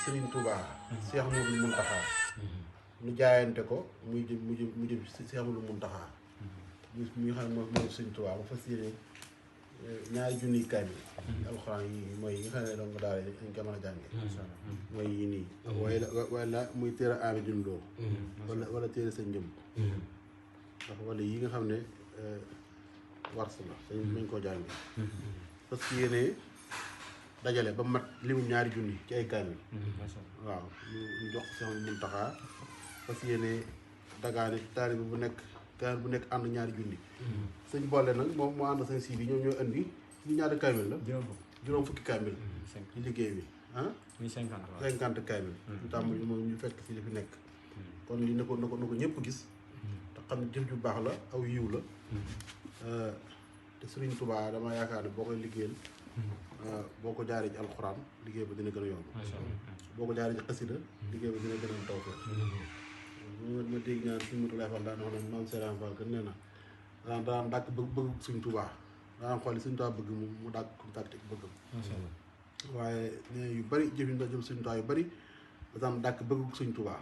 Serigne Touba Cheikh Mouhamadou Mountakha nu jaayante ko muy jëm si Cheikh Mouhamadou Mountakha mi nga xam ne mooy Serigne Touba ba fas yéene ñaari junniy kaamil alxuraan yi mooy yi nga xam ne donc daal dañ ko mën a jànge mooy yi nii wala muy téere aami jundoo wala téere sa njëm ndax wala yi nga xam ne wars la dañ koo jànge fas yéene dajale ba mat limu ñaari junni ci ay kaamil waaw ñu jox ko Cheikh Mountakha fas yéene dagaane taalibe bu nekk kaamil bu nekk ànd ñaari junni sëñ boole nag moom moo ànd sëñ sii bi ñoom ñoo indi ñu ñaari kaamil la juróom fukki kaamil ci liggéey bi ah 50 kaamil ñu tàmbali moom ñu fekk si li fi nekk kon li na ko ñëpp gis te xam ne jëf ju baax la aw yiw la te Serigne Touba dama yaakaar ne boo koy liggéeyal boo ko jaaree ci alxuraan liggéey ba dina gën a yomb boo ko jaaree ci xasida liggéey ba dina gën a tawfeex ma dégg ñaan suñu motu lay fan daan wax ne maam Serigne Fall gën nee na daan dàkk bëgg Serigne Touba daan xool Serigne Touba bëgg mu dàkk ci bëggam waaye ne yu bari jëf yi nga jëm Serigne Touba yu bari daan dàkk bëgg Serigne Touba